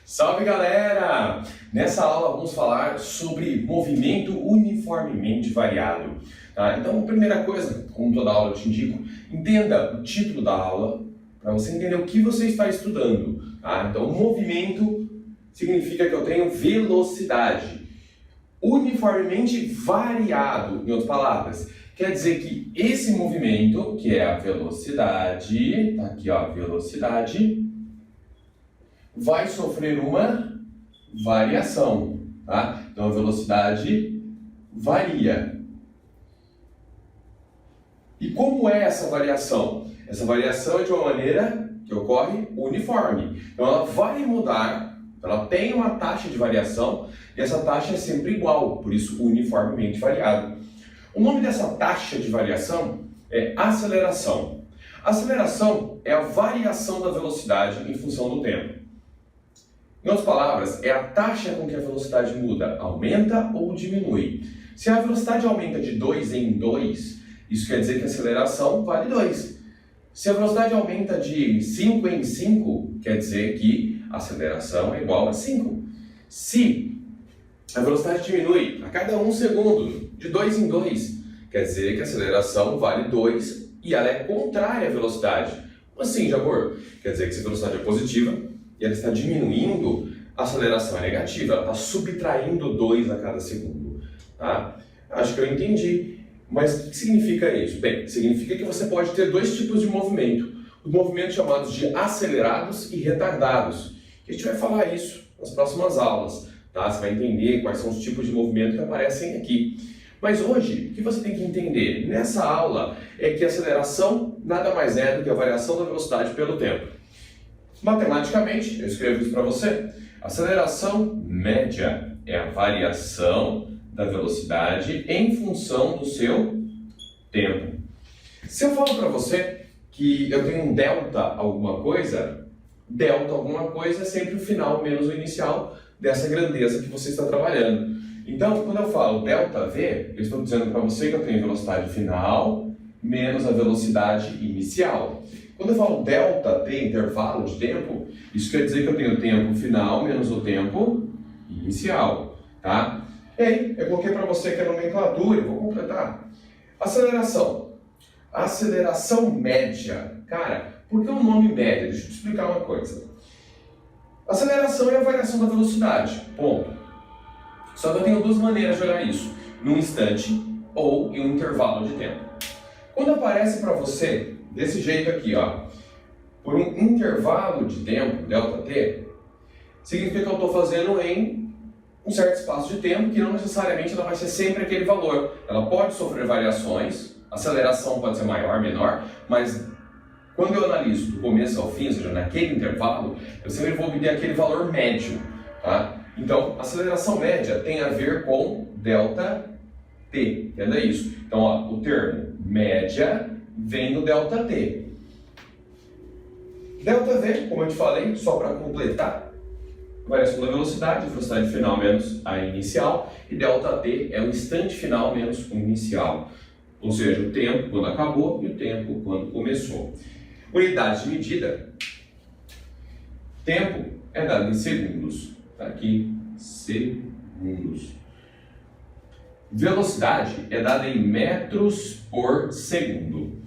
Salve galera! Nessa aula vamos falar sobre movimento uniformemente variado. Tá? Então, primeira coisa, como toda aula eu te indico, entenda o título da aula para você entender o que você está estudando. Tá? Então, movimento significa que eu tenho velocidade. Uniformemente variado, em outras palavras, quer dizer que esse movimento, que é a velocidade, tá aqui ó, velocidade, vai sofrer uma variação, tá? Então a velocidade varia. E como é essa variação? Essa variação é de uma maneira que ocorre uniforme. Então ela vai mudar, ela tem uma taxa de variação e essa taxa é sempre igual, por isso uniformemente variado. O nome dessa taxa de variação é aceleração. Aceleração é a variação da velocidade em função do tempo. Em outras palavras, é a taxa com que a velocidade muda, aumenta ou diminui. Se a velocidade aumenta de 2 em 2, isso quer dizer que a aceleração vale 2. Se a velocidade aumenta de 5 em 5, quer dizer que a aceleração é igual a 5. Se a velocidade diminui a cada 1 segundo, de 2 em 2, quer dizer que a aceleração vale 2 e ela é contrária à velocidade. Assim, Jabor, quer dizer que se a velocidade é positiva, e ela está diminuindo, a aceleração é negativa, ela está subtraindo 2 a cada segundo. Tá? Acho que eu entendi. Mas o que significa isso? Bem, significa que você pode ter dois tipos de movimento. Os movimentos chamados de acelerados e retardados. A gente vai falar isso nas próximas aulas. Tá? Você vai entender quais são os tipos de movimento que aparecem aqui. Mas hoje, o que você tem que entender nessa aula é que a aceleração nada mais é do que a variação da velocidade pelo tempo. Matematicamente, eu escrevo isso para você. Aceleração média é a variação da velocidade em função do seu tempo. Se eu falo para você que eu tenho um delta alguma coisa é sempre o final menos o inicial dessa grandeza que você está trabalhando. Então, quando eu falo delta V, eu estou dizendo para você que eu tenho velocidade final menos a velocidade inicial. Quando eu falo delta T, intervalo de tempo, isso quer dizer que eu tenho o tempo final menos o tempo inicial, tá? E aí, eu coloquei para você que é nomenclatura, eu vou completar. Aceleração. Aceleração média. Cara, por que o nome média? Deixa eu te explicar uma coisa. Aceleração é a variação da velocidade, ponto. Só que eu tenho duas maneiras de olhar isso, num instante ou em um intervalo de tempo. Quando aparece para você desse jeito aqui, ó, por um intervalo de tempo, ΔT, significa que eu estou fazendo em um certo espaço de tempo que não necessariamente ela vai ser sempre aquele valor. Ela pode sofrer variações, a aceleração pode ser maior, menor, mas quando eu analiso do começo ao fim, ou seja, naquele intervalo, eu sempre vou obter aquele valor médio, tá? Então, a aceleração média tem a ver com ΔT, entenda isso. Então, ó, o termo média vem do ΔT. ΔV, como eu te falei, só para completar, variação da velocidade final menos a inicial, e ΔT é o instante final menos o inicial. Ou seja, o tempo quando acabou e o tempo quando começou. Unidade de medida. Tempo é dado em segundos. Está aqui, segundos. Velocidade é dada em metros por segundo.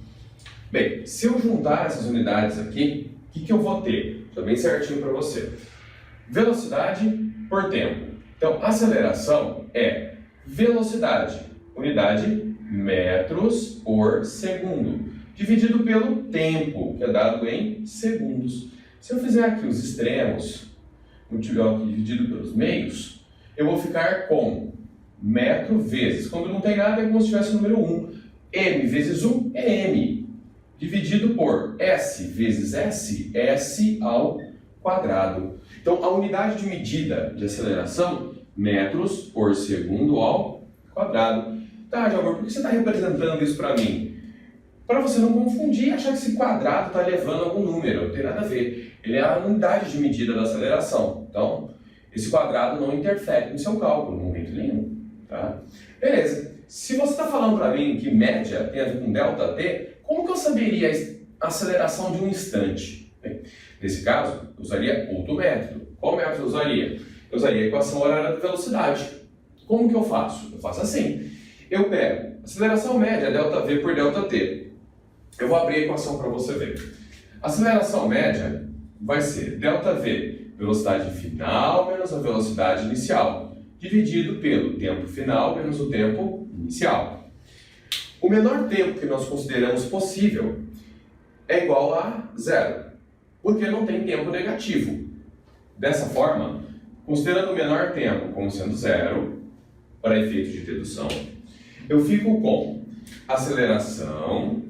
Bem, se eu juntar essas unidades aqui, o que eu vou ter? Está bem certinho para você. Velocidade por tempo. Então, aceleração é velocidade, unidade metros por segundo, dividido pelo tempo, que é dado em segundos. Se eu fizer aqui os extremos, multiplicar aqui dividido pelos meios, eu vou ficar com metro vezes, quando não tem nada é como se tivesse o número 1. M vezes 1 é M, dividido por S vezes S, S ao quadrado. Então, a unidade de medida de aceleração, metros por segundo ao quadrado. Tá, Jabor, por que você está representando isso para mim? Para você não confundir e achar que esse quadrado está levando algum número, não tem nada a ver. Ele é a unidade de medida da aceleração. Então, esse quadrado não interfere no seu cálculo, no momento nenhum. Tá? Beleza. Se você está falando para mim que média tem a ver com ΔT, como que eu saberia a aceleração de um instante? Bem, nesse caso, eu usaria outro método. qual método eu usaria? Eu usaria a equação horária da velocidade. Como que eu faço? Eu faço assim. Eu pego aceleração média, ΔV por ΔT. Eu vou abrir a equação para você ver. A aceleração média vai ser ΔV, velocidade final menos a velocidade inicial, dividido pelo tempo final menos o tempo inicial. O menor tempo que nós consideramos possível é igual a zero, porque não tem tempo negativo. Dessa forma, considerando o menor tempo como sendo zero, para efeito de dedução, eu fico com aceleração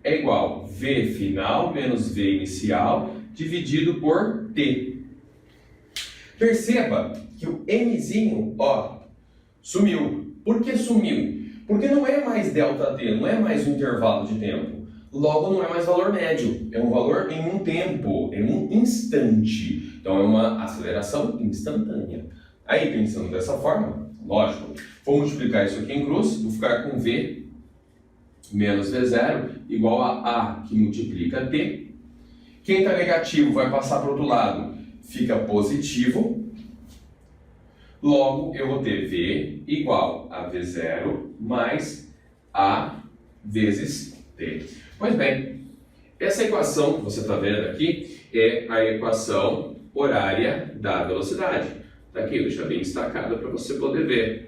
é igual a V final menos V inicial dividido por T. Perceba que o Mzinho, ó, sumiu. Por que sumiu? Porque não é mais ΔT, não é mais um intervalo de tempo. Logo, não é mais valor médio. É um valor em um tempo, em um instante. Então, é uma aceleração instantânea. Aí, pensando dessa forma, lógico, vou multiplicar isso aqui em cruz, vou ficar com V menos V0 igual a que multiplica T. Quem está negativo vai passar para o outro lado, fica positivo. Logo, eu vou ter V igual a V0 mais A vezes T. Pois bem, essa equação que você está vendo aqui é a equação horária da velocidade. Está aqui, deixa bem destacada para você poder ver.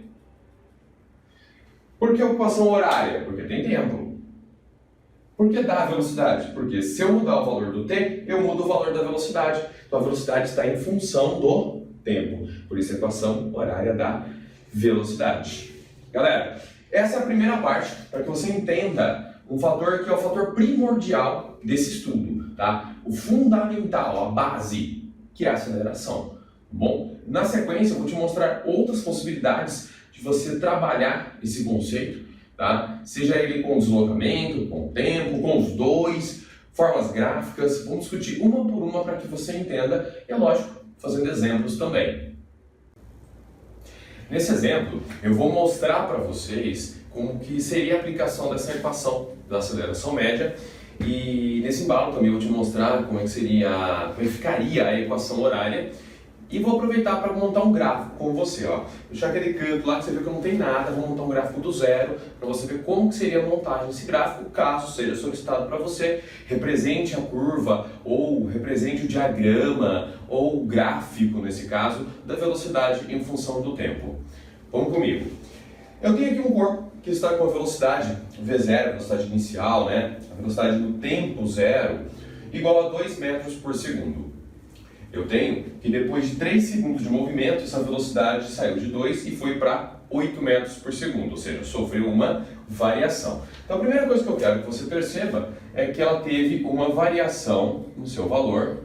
Por que equação horária? Porque tem tempo. Por que da velocidade? Porque se eu mudar o valor do t, eu mudo o valor da velocidade. Então a velocidade está em função do tempo. Por isso a equação horária da velocidade. Galera, essa é a primeira parte para que você entenda um fator que é o fator primordial desse estudo, tá? O fundamental, a base, que é a aceleração. Bom, na sequência eu vou te mostrar outras possibilidades de você trabalhar esse conceito, tá? Seja ele com deslocamento, com tempo, com os dois, formas gráficas. Vamos discutir uma por uma para que você entenda e, é lógico, fazendo exemplos também. Nesse exemplo, eu vou mostrar para vocês como que seria a aplicação dessa equação da aceleração média e nesse embalo também eu vou te mostrar como é que ficaria a equação horária. E vou aproveitar para montar um gráfico com você, ó. Deixar aquele canto lá que você viu que não tem nada, vou montar um gráfico do zero para você ver como que seria a montagem desse gráfico, caso seja solicitado para você, represente a curva ou represente o diagrama ou o gráfico, nesse caso, da velocidade em função do tempo. Vamos comigo. Eu tenho aqui um corpo que está com a velocidade V0, a velocidade inicial, né? A velocidade do tempo zero, igual a 2 metros por segundo. Eu tenho que depois de 3 segundos de movimento, essa velocidade saiu de 2 e foi para 8 metros por segundo, ou seja, sofreu uma variação. Então a primeira coisa que eu quero que você perceba é que ela teve uma variação no seu valor,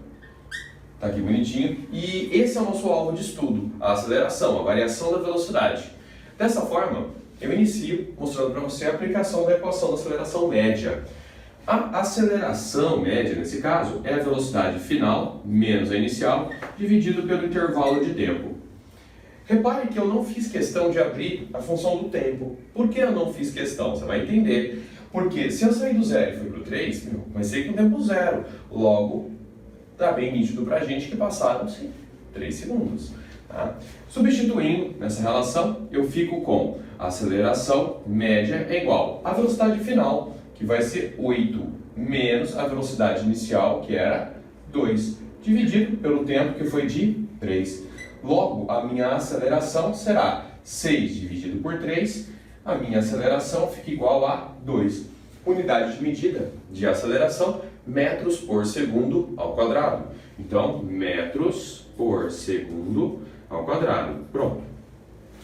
tá aqui bonitinho, e esse é o nosso alvo de estudo, a aceleração, a variação da velocidade. Dessa forma, eu inicio mostrando para você a aplicação da equação da aceleração média. A aceleração média, nesse caso, é a velocidade final menos a inicial, dividido pelo intervalo de tempo. Repare que eu não fiz questão de abrir a função do tempo. Por que eu não fiz questão? Você vai entender. Porque se eu sair do zero e fui para o 3, eu comecei com o tempo zero. Logo, está bem nítido para a gente que passaram-se 3 segundos. Tá? Substituindo nessa relação, eu fico com a aceleração média é igual à velocidade final, que vai ser 8, menos a velocidade inicial, que era 2, dividido pelo tempo, que foi de 3. Logo, a minha aceleração será 6 dividido por 3, a minha aceleração fica igual a 2. Unidade de medida de aceleração, metros por segundo ao quadrado. Então, metros por segundo ao quadrado. Pronto.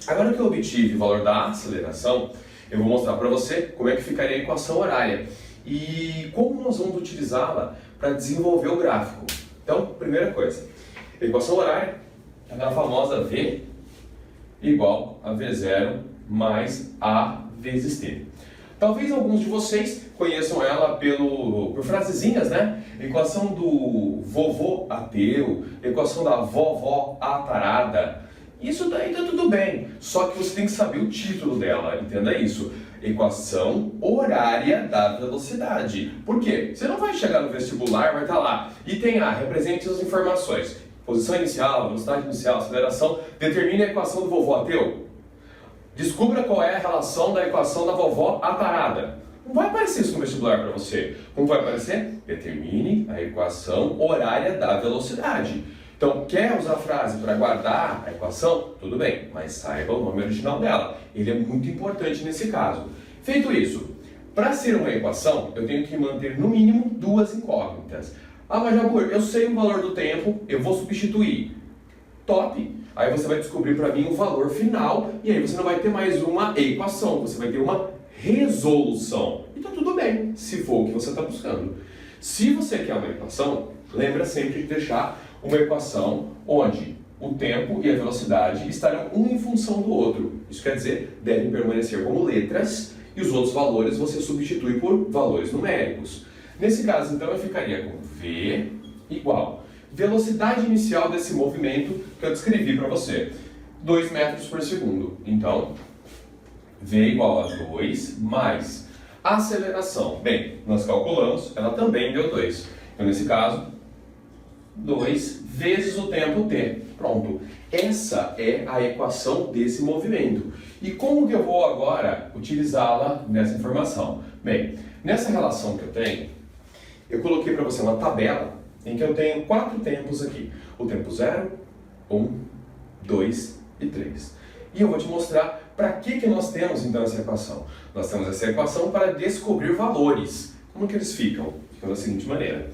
Agora que eu obtive o valor da aceleração, eu vou mostrar para você como é que ficaria a equação horária e como nós vamos utilizá-la para desenvolver o gráfico. Então, primeira coisa, a equação horária é a famosa V igual a V0 mais A vezes T. Talvez alguns de vocês conheçam ela por frasezinhas, né? Equação do vovô ateu, equação da vovó atarada. Isso daí tá tudo bem, só que você tem que saber o título dela, entenda isso. Equação horária da velocidade. Por quê? Você não vai chegar no vestibular, vai estar lá, e tem represente as informações. posição inicial, velocidade inicial, aceleração, determine a equação do vovô ateu. Descubra qual é a relação da equação da vovó atarada. Não vai aparecer isso no vestibular para você. Como vai aparecer? Determine a equação horária da velocidade. Então, quer usar a frase para guardar a equação? Tudo bem, mas saiba o nome original dela. Ele é muito importante nesse caso. Feito isso, para ser uma equação, eu tenho que manter no mínimo duas incógnitas. Ah, mas Jabur, eu sei o valor do tempo, eu vou substituir. Top! Aí você vai descobrir para mim o valor final e aí você não vai ter mais uma equação, você vai ter uma resolução. E tá tudo bem, se for o que você está buscando. Se você quer uma equação, lembra sempre de deixar uma equação onde o tempo e a velocidade estarão um em função do outro. Isso quer dizer, devem permanecer como letras e os outros valores você substitui por valores numéricos. Nesse caso, então, eu ficaria com V igual velocidade inicial desse movimento que eu descrevi para você, 2 metros por segundo. Então, V igual a 2 mais a aceleração. Bem, nós calculamos, ela também deu 2. Então, nesse caso, 2 vezes o tempo t. Pronto. Essa é a equação desse movimento. E como que eu vou agora utilizá-la nessa informação? Bem, nessa relação que eu tenho, eu coloquei para você uma tabela em que eu tenho 4 tempos aqui. O tempo 0, 1, 2 e 3. E eu vou te mostrar para que nós temos então essa equação. Nós temos essa equação para descobrir valores. Como que eles ficam? Ficam da seguinte maneira.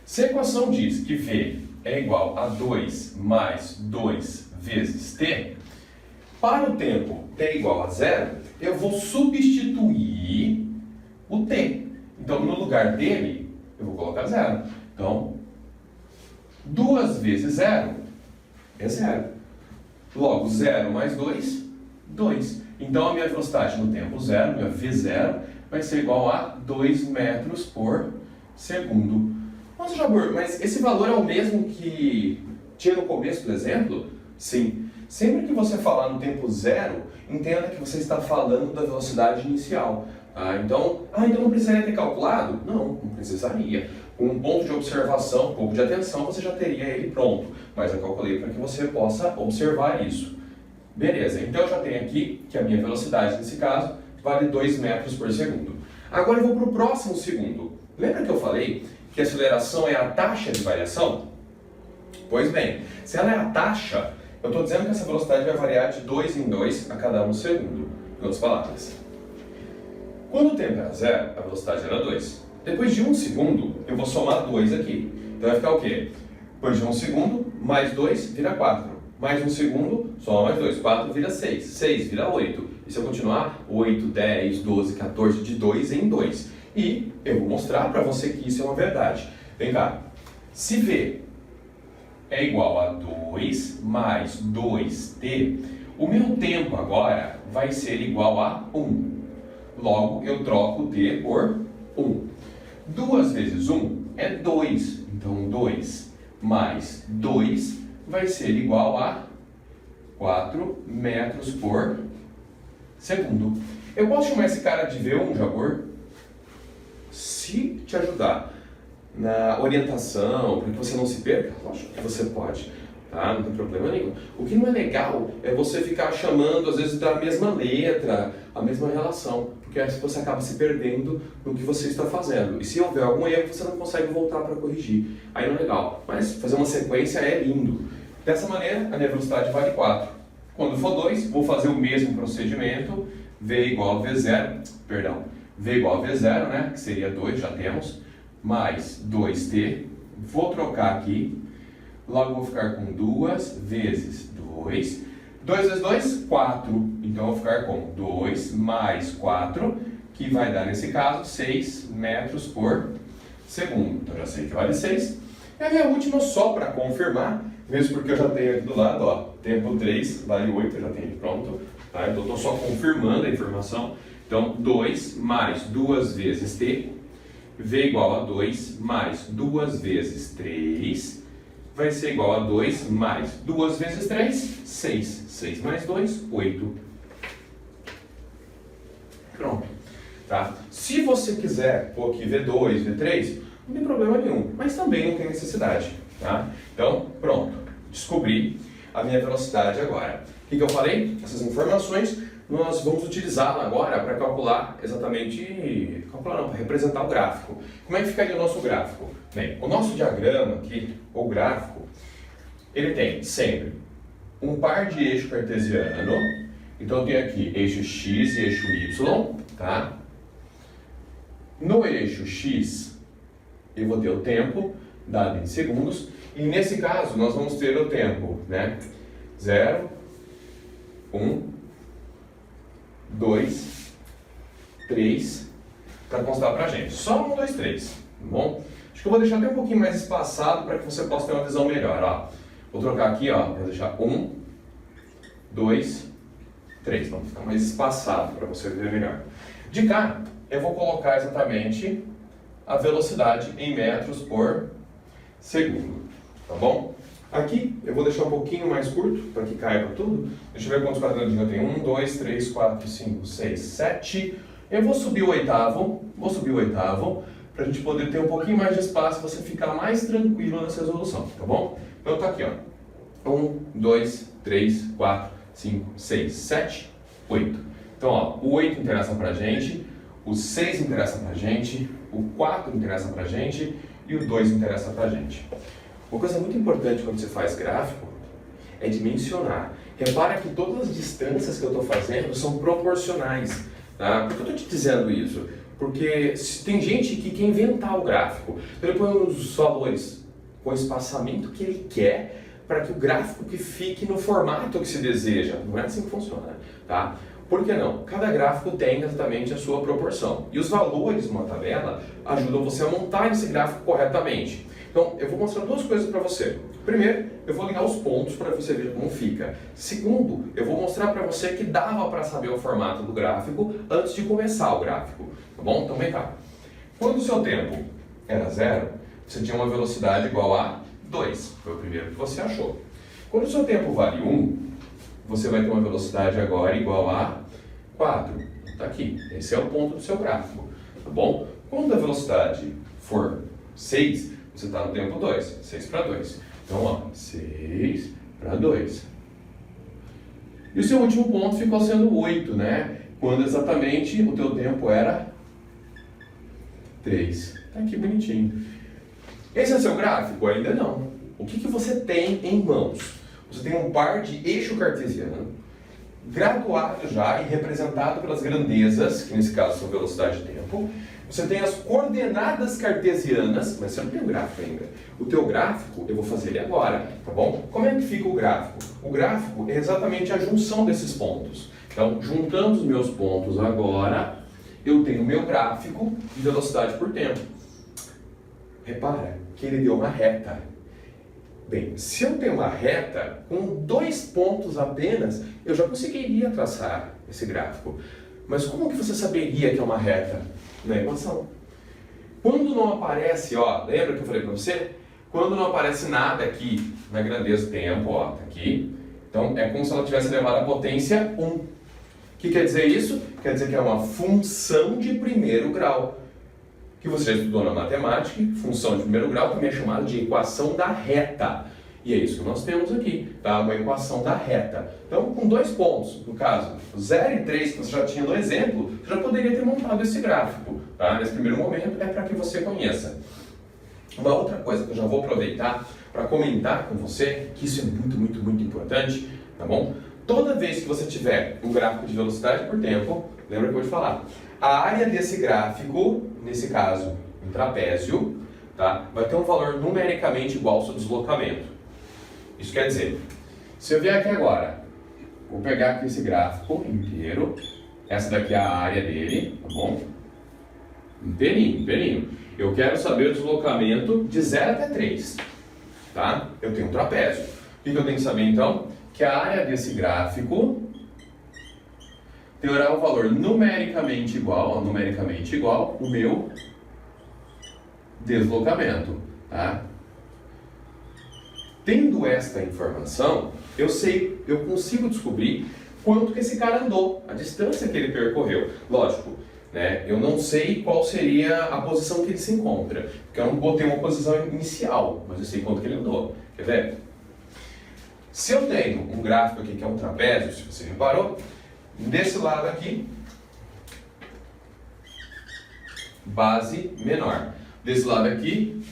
Se a equação diz que V é igual a 2 mais 2 vezes t, para o tempo t igual a 0, eu vou substituir o t. Então, no lugar dele, eu vou colocar 0. Então, 2 vezes 0 é 0. Logo, 0 mais 2, 2. Então, a minha velocidade no tempo 0, minha V0, vai ser igual a 2 metros por segundo. Nossa, Jabur, mas esse valor é o mesmo que tinha no começo do exemplo? Sim. Sempre que você falar no tempo 0, entenda que você está falando da velocidade inicial. Então não precisaria ter calculado? Não precisaria. Com um ponto de observação, um pouco de atenção, você já teria ele pronto. Mas eu calculei para que você possa observar isso. Beleza, então eu já tenho aqui que a minha velocidade, nesse caso, vale 2 metros por segundo. Agora eu vou para o próximo segundo. Lembra que eu falei que a aceleração é a taxa de variação? Pois bem, se ela é a taxa, eu estou dizendo que essa velocidade vai variar de 2 em 2 a cada 1 segundo. Em outras palavras, quando o tempo era 0, a velocidade era 2. Depois de 1 segundo, eu vou somar 2 aqui. Então vai ficar o quê? Depois de 1 segundo, mais 2 vira 4. Mais 1 segundo, soma mais 2. 4 vira 6. 6 vira 8. E se eu continuar, 8, 10, 12, 14, de 2 em 2. E eu vou mostrar para você que isso é uma verdade. Vem cá. Se V é igual a 2 mais 2t, o meu tempo agora vai ser igual a 1. Logo, eu troco t por 1. 2 vezes 1 é 2. Então, 2 mais 2 vai ser igual a 4 metros por segundo. Eu posso chamar esse cara de V1, Jabur? Se te ajudar na orientação, para que você não se perca, lógico que você pode, tá? Não tem problema nenhum. O que não é legal é você ficar chamando, às vezes, da mesma letra, a mesma relação, porque aí você acaba se perdendo no que você está fazendo. E se houver algum erro, você não consegue voltar para corrigir. Aí não é legal. Mas fazer uma sequência é lindo. Dessa maneira, a minha velocidade vale 4. Quando for 2, vou fazer o mesmo procedimento, V igual a V0, V igual a V0, né, que seria 2, já temos, mais 2t, vou trocar aqui, logo vou ficar com 2 vezes 2, 2 vezes 2, 4, então vou ficar com 2 mais 4, que vai dar nesse caso 6 metros por segundo, então já sei que vale 6, e a minha última só para confirmar, mesmo porque eu já tenho aqui do lado, ó, tempo 3 vale 8, eu já tenho pronto, tá? Então estou só confirmando a informação. Então, 2 mais 2 vezes t, V igual a 2 mais 2 vezes 3, vai ser igual a 2 mais 2 vezes 3, 6. 6 mais 2, 8. Pronto. Tá? Se você quiser pôr aqui V2, V3, não tem problema nenhum, mas também não tem necessidade. Tá? Então, pronto. descobrir a minha velocidade agora. O que eu falei? Essas informações nós vamos utilizá-la agora para calcular exatamente, para representar o gráfico. Como é que ficaria o nosso gráfico? Bem, o nosso diagrama aqui, o gráfico, ele tem sempre um par de eixo cartesiano. Então eu tenho aqui eixo x e eixo y, tá? No eixo x eu vou ter o tempo dado em segundos, e nesse caso nós vamos ter o tempo, né? 0, 1, 2, 3, para constar para a gente. Só 1, 2, 3, tá bom? Acho que eu vou deixar até um pouquinho mais espaçado para que você possa ter uma visão melhor, ó. Vou trocar aqui, ó, vou deixar 1, 2, 3, então fica mais espaçado para você ver melhor. De cá, eu vou colocar exatamente a velocidade em metros por segundo, tá bom? Aqui eu vou deixar um pouquinho mais curto para que caiba tudo. Deixa eu ver quantos quadradinhos eu tenho. 1, 2, 3, 4, 5, 6, 7. Eu vou subir o oitavo, para a gente poder ter um pouquinho mais de espaço, você ficar mais tranquilo nessa resolução, tá bom? Então tá aqui, ó. 1, 2, 3, 4, 5, 6, 7, 8. Então, ó, o 8 interessa pra gente, o 6 interessa pra gente, o 4 interessa pra gente e o 2 interessa pra gente. Uma coisa muito importante quando você faz gráfico é dimensionar. Repara que todas as distâncias que eu estou fazendo são proporcionais. Tá? Por que eu estou te dizendo isso? Porque tem gente que quer inventar o gráfico. Então ele põe os valores com o espaçamento que ele quer para que o gráfico que fique no formato que se deseja. Não é assim que funciona. Tá? Por que não? Cada gráfico tem exatamente a sua proporção. E os valores numa tabela ajudam você a montar esse gráfico corretamente. Então, eu vou mostrar duas coisas para você. Primeiro, eu vou ligar os pontos para você ver como fica. Segundo, eu vou mostrar para você que dava para saber o formato do gráfico antes de começar o gráfico. Tá bom? Então, vem cá. Quando o seu tempo era 0, você tinha uma velocidade igual a 2. Foi o primeiro que você achou. Quando o seu tempo vale 1, você vai ter uma velocidade agora igual a 4. Está aqui. Esse é o ponto do seu gráfico. Tá bom? Quando a velocidade for 6, você está no tempo 2, 6 para 2. Então, ó, 6 para 2. E o seu último ponto ficou sendo 8, né? Quando exatamente o teu tempo era 3. Tá aqui bonitinho. Esse é seu gráfico? Ainda não. O que você tem em mãos? Você tem um par de eixo cartesiano, graduado já e representado pelas grandezas, que nesse caso são velocidade e tempo. Você tem as coordenadas cartesianas, mas você não tem o gráfico ainda. O teu gráfico, eu vou fazer ele agora, tá bom? Como é que fica o gráfico? O gráfico é exatamente a junção desses pontos. Então, juntando os meus pontos agora, eu tenho o meu gráfico de velocidade por tempo. Repara que ele deu uma reta. Bem, se eu tenho uma reta, com 2 pontos apenas, eu já conseguiria traçar esse gráfico. Mas como que você saberia que é uma reta? Na equação. Quando não aparece, ó, lembra que eu falei para você? Quando não aparece nada aqui na grandeza do tempo, ó, tá aqui. Então é como se ela tivesse levado a potência 1. O que quer dizer isso? Quer dizer que é uma função de primeiro grau. Que você já estudou na matemática, função de primeiro grau também é chamada de equação da reta. E é isso que nós temos aqui, tá? Uma equação da reta. Então, com 2 pontos, no caso, 0 e 3, que você já tinha no exemplo, você já poderia ter montado esse gráfico, tá? Nesse primeiro momento, é para que você conheça. Uma outra coisa que eu já vou aproveitar para comentar com você, que isso é muito, muito, muito importante, tá bom? Toda vez que você tiver um gráfico de velocidade por tempo, lembra que eu vou te falar, a área desse gráfico, nesse caso, um trapézio, tá? Vai ter um valor numericamente igual ao seu deslocamento. Isso quer dizer, se eu vier aqui agora, vou pegar aqui esse gráfico inteiro, essa daqui é a área dele, tá bom? Inteirinho. Eu quero saber o deslocamento de 0 até 3, tá? Eu tenho um trapézio. O que eu tenho que saber então? Que a área desse gráfico terá um valor numericamente igual ao meu deslocamento, tá? Tendo esta informação, eu consigo descobrir quanto que esse cara andou, a distância que ele percorreu. Lógico, né? Eu não sei qual seria a posição que ele se encontra, porque eu não botei uma posição inicial, mas eu sei quanto que ele andou. Quer ver? Se eu tenho um gráfico aqui que é um trapézio, se você reparou, desse lado aqui, base menor. Desse lado aqui,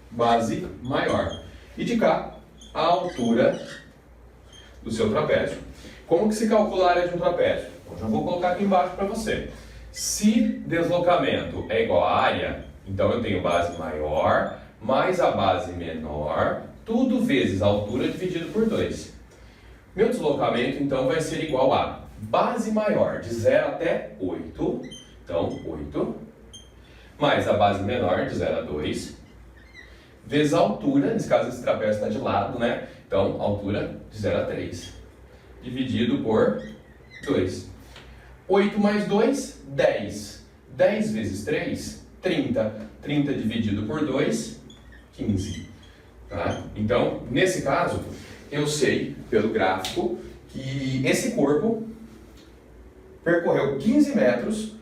base maior. E de cá, a altura do seu trapézio. Como que se calcula a área de um trapézio? Eu já vou colocar aqui embaixo para você. Se deslocamento é igual à área, então eu tenho base maior mais a base menor, tudo vezes a altura dividido por 2. Meu deslocamento, então, vai ser igual a base maior, de 0 até 8, então 8, mais a base menor, de 0 a 2, vezes a altura, nesse caso esse trapézio está de lado, né? Então, altura de 0 a 3, dividido por 2. 8 mais 2, 10. 10 vezes 3, 30. 30 dividido por 2, 15. Tá? Então, nesse caso, eu sei, pelo gráfico, que esse corpo percorreu 15 metros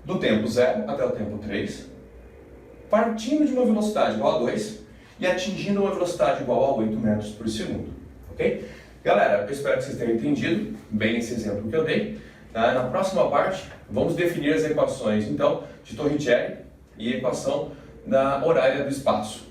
do tempo 0 até o tempo 3, partindo de uma velocidade igual a 2 e atingindo uma velocidade igual a 8 metros por segundo. Ok? Galera, eu espero que vocês tenham entendido bem esse exemplo que eu dei. Tá? Na próxima parte, vamos definir as equações, então, de Torricelli e a equação da horária do espaço.